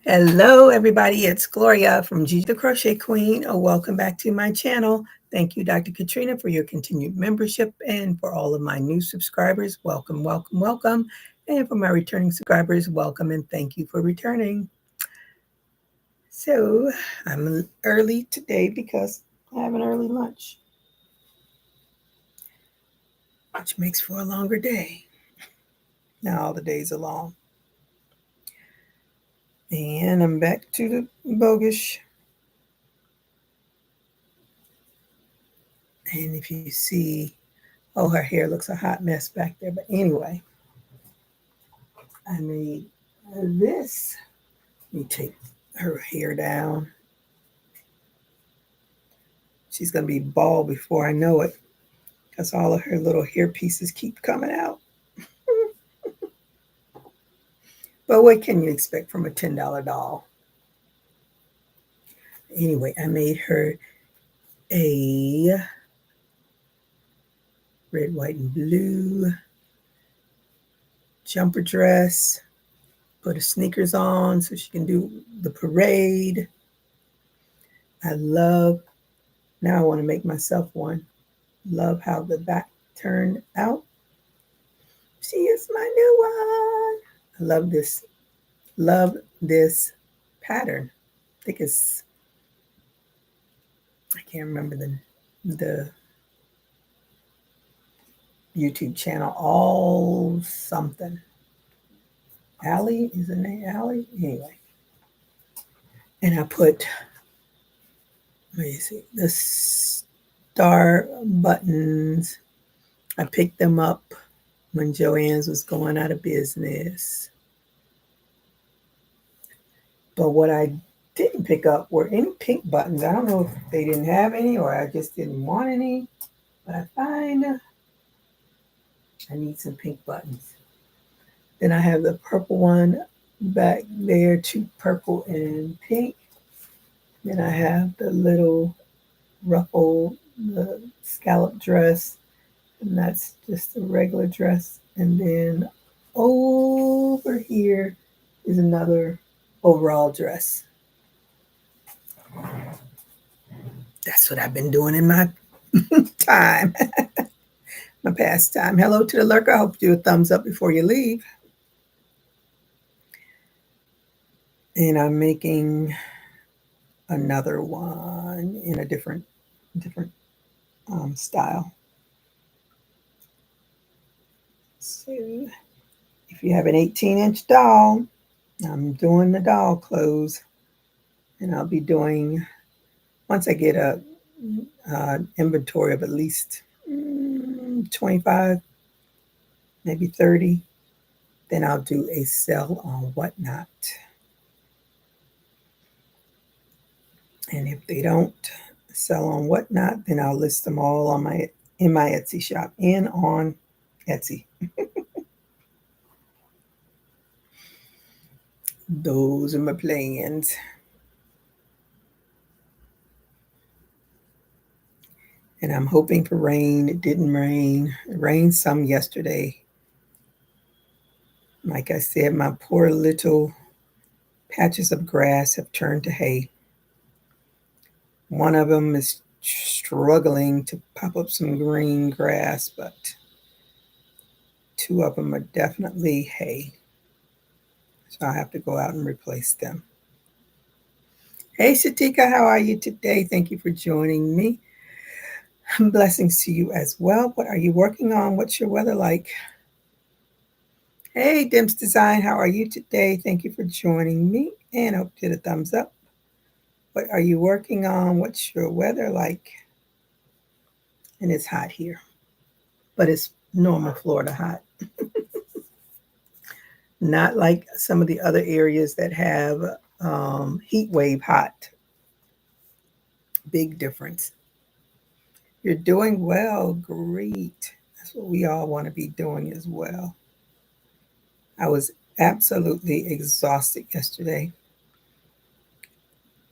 Hello, everybody. It's Gloria from Gigi the Crochet Queen. Welcome back to my channel. Thank you, Dr. Katrina, for your continued membership, and for all of my new subscribers. Welcome, welcome, welcome. And for my returning subscribers, welcome and thank you for returning. So I'm early today because I have an early lunch, which makes for a longer day. Now all the days are long. And I'm back to the bogus. And if you see, oh, her hair looks a hot mess back there. But anyway, I made this. Let me take her hair down. She's going to be bald before I know it because all of her little hair pieces keep coming out. But what can you expect from a $10 doll? Anyway, I made her a red, white, and blue jumper dress. Put her sneakers on so she can do the parade. Now I want to make myself one. Love how the back turned out. She is my new one. I love this. Love this pattern. I think I can't remember the YouTube channel. All something. Allie, is her name Allie? Anyway. And I put, let me see, the star buttons. I picked them up when Joann's was going out of business. But what I didn't pick up were any pink buttons. I don't know if they didn't have any or I just didn't want any. But I find I need some pink buttons. Then I have the purple one back there, 2 purple and pink. Then I have the little ruffle, the scallop dress, and that's just a regular dress. And then over here is another overall dress. That's what I've been doing in my time, my pastime. Hello to the lurker. I hope you do a thumbs up before you leave. And I'm making another one in a different style. So if you have an 18-inch doll, I'm doing the doll clothes, and I'll be doing, once I get a inventory of at least 25, maybe 30, then I'll do a sale on Whatnot. And if they don't sell on Whatnot, then I'll list them all on in my Etsy shop and on Etsy. Those are my plans. And I'm hoping for rain. It didn't rain. It rained some yesterday. Like I said, my poor little patches of grass have turned to hay. One of them is struggling to pop up some green grass, but 2 of them are definitely hay. So I'll have to go out and replace them. Hey, Shatika, how are you today? Thank you for joining me. Blessings to you as well. What are you working on? What's your weather like? Hey, Dims Design, how are you today? Thank you for joining me, and I hope you did a thumbs up. What are you working on? What's your weather like? And it's hot here, but it's normal Florida hot. Not like some of the other areas that have heat wave hot. Big difference. You're doing well. Great. That's what we all want to be doing as well. I was absolutely exhausted yesterday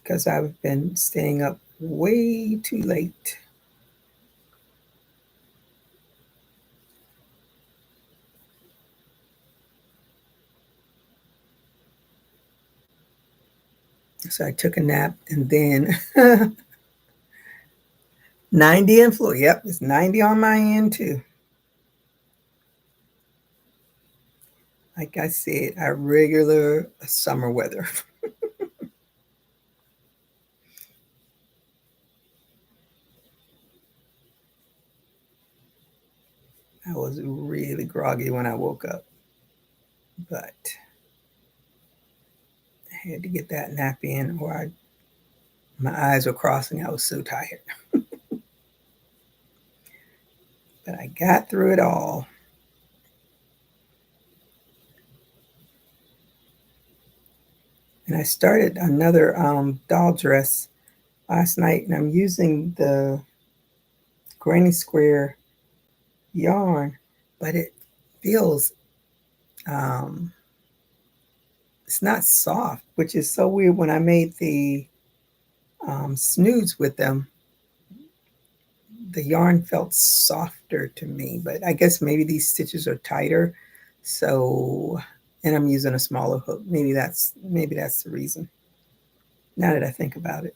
because I've been staying up way too late. So I took a nap and then 90 in Florida. Yep, it's 90 on my end too. Like I said, our regular summer weather. I was really groggy when I woke up, but I had to get that nap in or my eyes were crossing. I was so tired. But I got through it all. And I started another doll dress last night, and I'm using the Granny Square yarn, but it feels um, it's not soft, which is so weird. When I made the snoods with them, the yarn felt softer to me, but I guess maybe these stitches are tighter. So, and I'm using a smaller hook. Maybe that's the reason. Now that I think about it,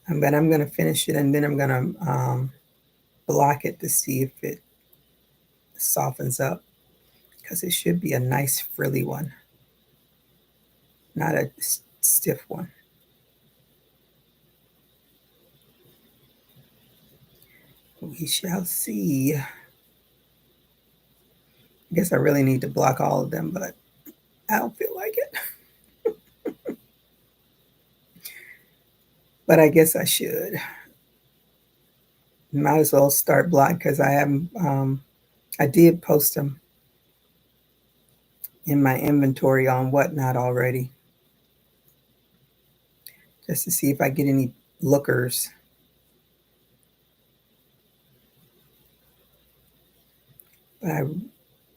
but I'm going to finish it and then I'm going to block it to see if it softens up because it should be a nice frilly one, not a stiff one. We shall see. I guess I really need to block all of them, but I don't feel like it. But I guess I should. Might as well start blocking because I did post them in my inventory on Whatnot already, just to see if I get any lookers. But I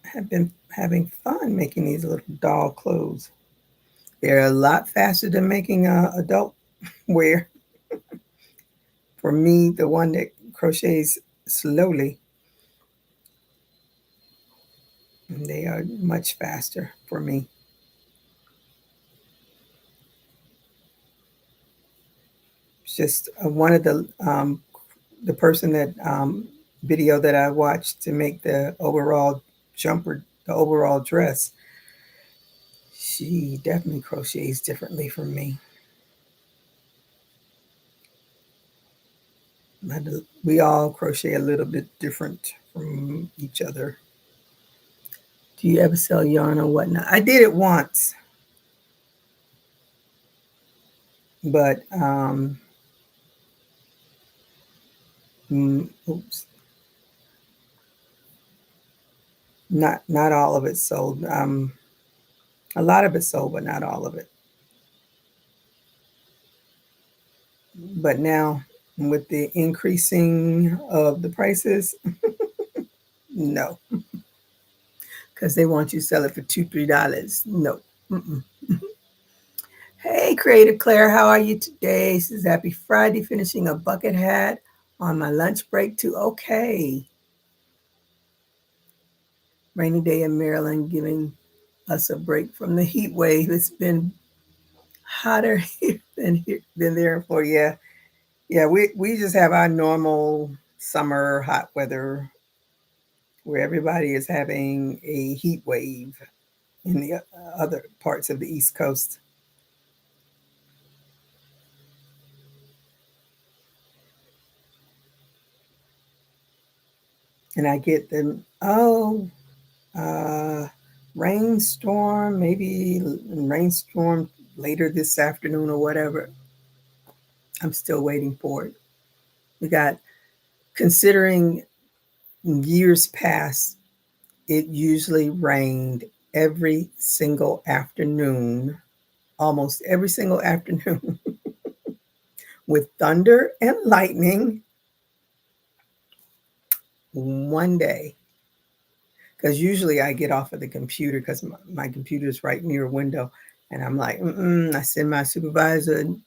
have been having fun making these little doll clothes. They're a lot faster than making adult wear. For me, the one that crochets slowly, they are much faster for me. It's just one of the person that video that I watched to make the overall jumper, the overall dress. She definitely crochets differently from me. We all crochet a little bit different from each other. Do you ever sell yarn or whatnot? I did it once, but oops, not all of it sold. A lot of it sold, but not all of it. But now, with the increasing of the prices, no, because they want you to sell it for $2, $3. No. Mm-mm. Hey, Creative Claire, how are you today? This is Happy Friday, finishing a bucket hat on my lunch break too. Okay. Rainy day in Maryland, giving us a break from the heat wave. It's been hotter than there for, yeah. Yeah, we just have our normal summer hot weather where everybody is having a heat wave in the other parts of the East Coast. And I get them, uh, rainstorm, maybe rainstorm later this afternoon or whatever. I'm still waiting for it. We got, considering years past, it usually rained every single afternoon, almost every single afternoon, with thunder and lightning one day. Because usually I get off of the computer because my computer is right near a window. And I'm like, I send my supervisor an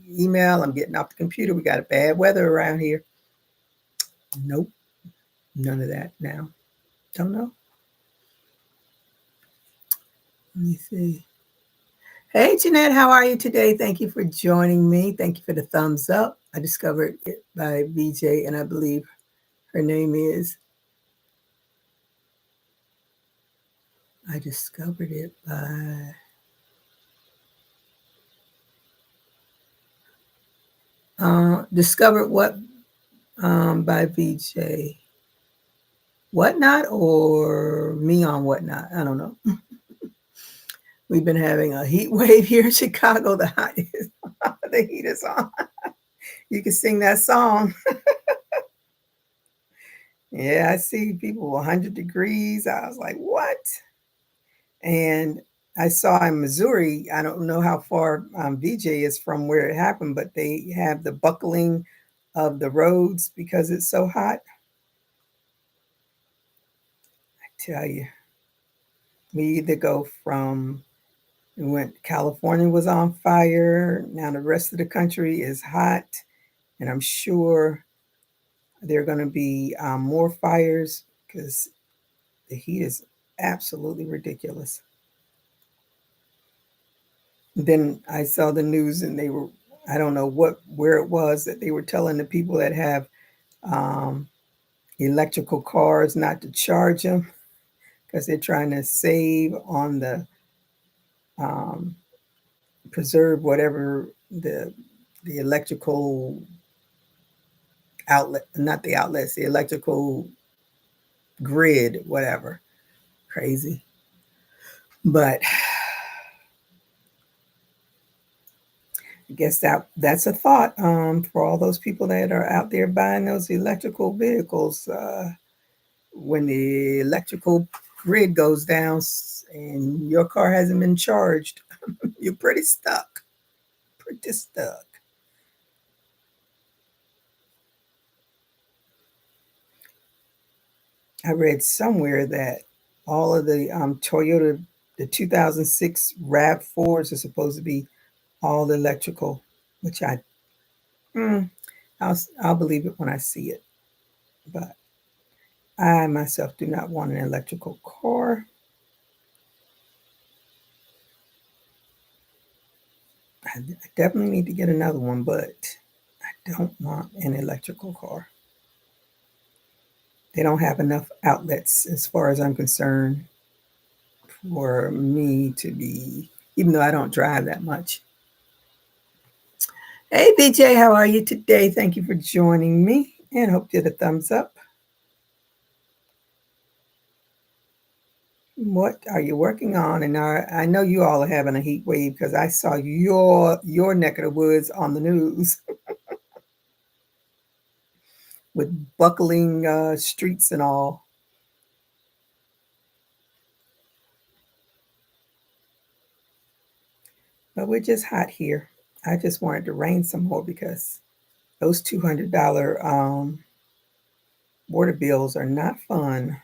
email. I'm getting off the computer. We got a bad weather around here. Nope, none of that now. Don't know. Let me see. Hey, Jeanette, how are you today? Thank you for joining me. Thank you for the thumbs up. I discovered it by VJ, and I believe her name is. I discovered it by. Discovered what by VJ? Whatnot or me on whatnot? I don't know. We've been having a heat wave here in Chicago. The heat is on. You can sing that song. Yeah, I see people 100 degrees. I was like, what? And I saw in Missouri, I don't know how far VJ is from where it happened, but they have the buckling of the roads because it's so hot. I tell you, we either go from when California was on fire, now the rest of the country is hot, and I'm sure there are going to be more fires because the heat is absolutely ridiculous. Then I saw the news and they were, I don't know where it was that they were telling the people that have um, electrical cars not to charge them because they're trying to save on the um, preserve whatever the electrical outlet, not the outlets, the electrical grid, whatever. Crazy. But I guess that's a thought for all those people that are out there buying those electrical vehicles. When the electrical grid goes down and your car hasn't been charged, you're pretty stuck. Pretty stuck. I read somewhere that all of the Toyota, the 2006 RAV4s are supposed to be all electrical, which mm, I'll believe it when I see it. But I myself do not want an electrical car. I definitely need to get another one, but I don't want an electrical car. They don't have enough outlets, as far as I'm concerned, for me to be, even though I don't drive that much. Hey, BJ, how are you today? Thank you for joining me and hope you get a thumbs up. What are you working on? And I know you all are having a heat wave because I saw your neck of the woods on the news with buckling streets and all. But we're just hot here. I just wanted to rain some more because those $200 water bills are not fun.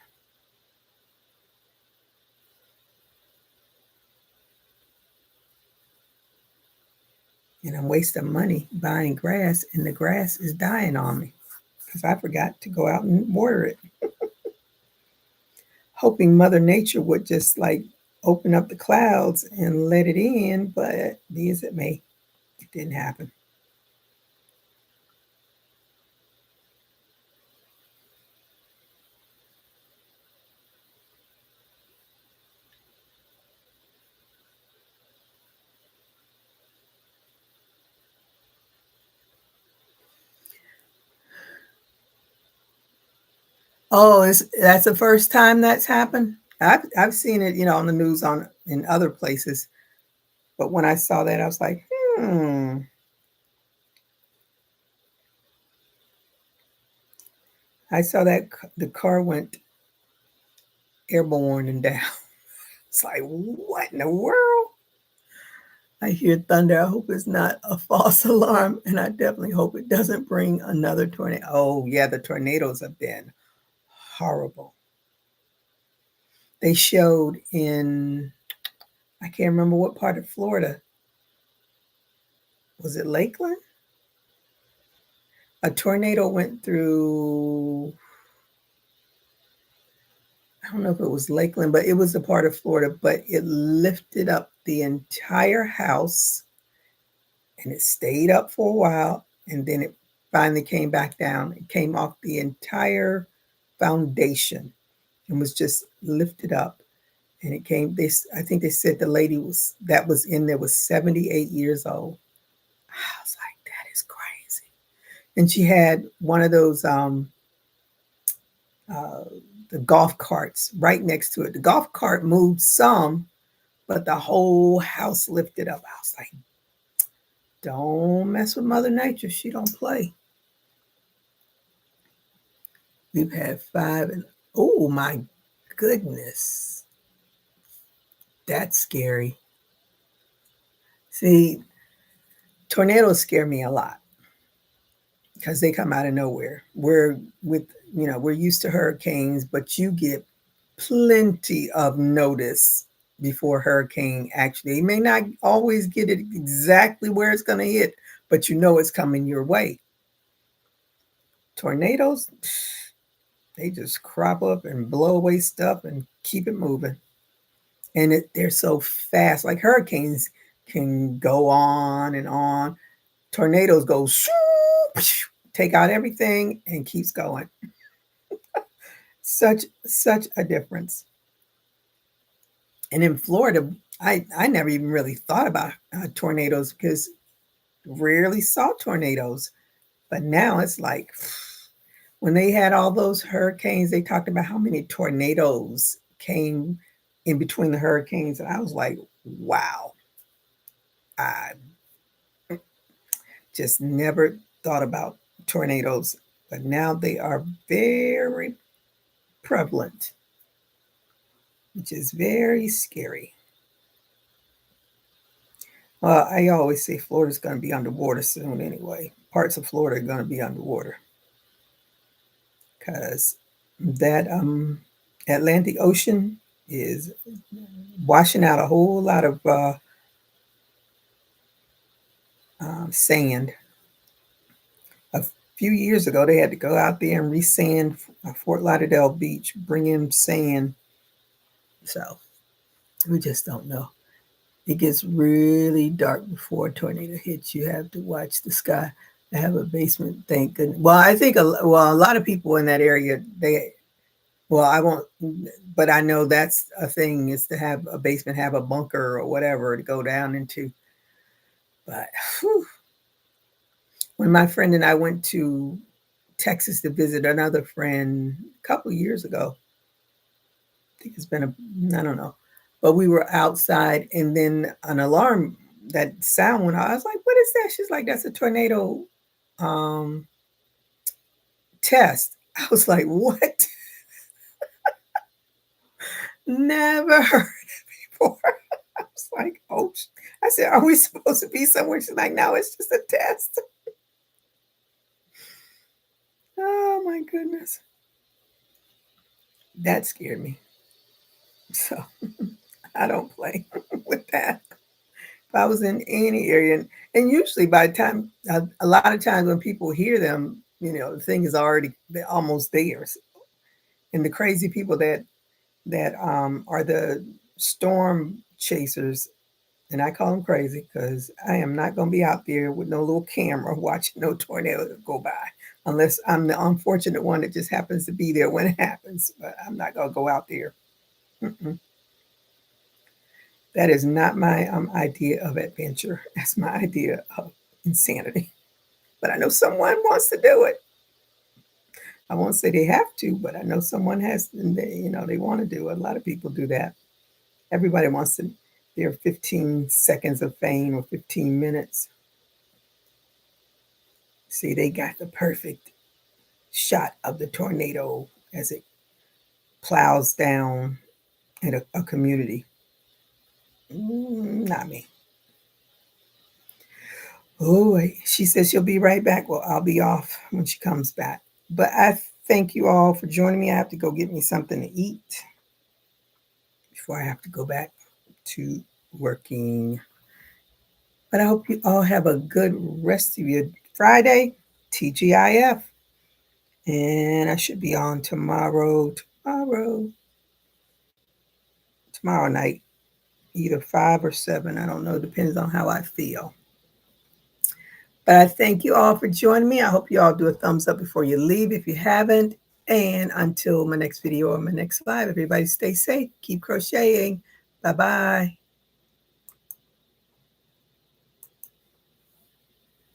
And I'm wasting money buying grass, and the grass is dying on me because I forgot to go out and water it. Hoping Mother Nature would just like open up the clouds and let it in, but be as it may, it didn't happen. Oh, that's the first time that's happened? I've seen it, on the news on in other places, but when I saw that, I was like, hmm. I saw that the car went airborne and down. It's like, what in the world? I hear thunder. I hope it's not a false alarm, and I definitely hope it doesn't bring another tornado. Oh, yeah, the tornadoes have been horrible. They showed in, I can't remember what part of Florida. Was it Lakeland? A tornado went through, I don't know if it was Lakeland, but it was a part of Florida, but it lifted up the entire house and it stayed up for a while and then it finally came back down. It came off the entire foundation and was just lifted up. And it came, I think they said the lady that was in there was 78 years old. I was like, that is crazy. And she had one of those uh, the golf carts right next to it. The golf cart moved some, but the whole house lifted up. I was like, don't mess with Mother Nature. She don't play. We've had five, and oh my goodness, that's scary. See, tornadoes scare me a lot because they come out of nowhere. We're used to hurricanes, but you get plenty of notice before hurricane actually. You may not always get it exactly where it's going to hit, but you know it's coming your way. Tornadoes, they just crop up and blow away stuff and keep it moving. And they're so fast. Like hurricanes can go on and on. Tornadoes go take out everything and keeps going. Such a difference. And in Florida, I never even really thought about tornadoes because rarely saw tornadoes. But now it's like when they had all those hurricanes, they talked about how many tornadoes came in between the hurricanes. And I was like, wow, I just never thought about tornadoes. But now they are very prevalent, which is very scary. Well, I always say Florida's going to be underwater soon anyway. Parts of Florida are going to be underwater because that Atlantic Ocean is washing out a whole lot of sand. A few years ago, they had to go out there and re-sand Fort Lauderdale Beach, bring in sand. So we just don't know. It gets really dark before a tornado hits. You have to watch the sky. I have a basement, thank goodness. Well, I think a lot of people in that area, I won't, but I know that's a thing is to have a basement, have a bunker or whatever to go down into. But whew, when my friend and I went to Texas to visit another friend a couple of years ago, I think it's been I don't know, but we were outside and then an alarm, that sound went off. I was like, what is that? She's like, that's a tornado um, test. I was like, what? Never heard it before. I was like, oh, I said, are we supposed to be somewhere? She's like, no, it's just a test. Oh my goodness. That scared me. So I don't play with that. If I was in any area, and usually by the time, a lot of times when people hear them, the thing is already almost theirs. And the crazy people that are the storm chasers, and I call them crazy because I am not going to be out there with no little camera watching no tornado go by, unless I'm the unfortunate one that just happens to be there when it happens. But I'm not going to go out there. Mm-mm. That is not my idea of adventure. That's my idea of insanity. But I know someone wants to do it. I won't say they have to, but I know someone has, and they want to do it. A lot of people do that. Everybody wants their 15 seconds of fame or 15 minutes. See, they got the perfect shot of the tornado as it plows down in a community. Not me. Oh, wait. She says she'll be right back. Well, I'll be off when she comes back. But I thank you all for joining me. I have to go get me something to eat before I have to go back to working. But I hope you all have a good rest of your Friday, TGIF. And I should be on tomorrow. tomorrow night, either 5 or 7. I don't know. Depends on how I feel. But I thank you all for joining me. I hope you all do a thumbs up before you leave if you haven't. And until my next video or my next live, everybody stay safe. Keep crocheting. Bye-bye.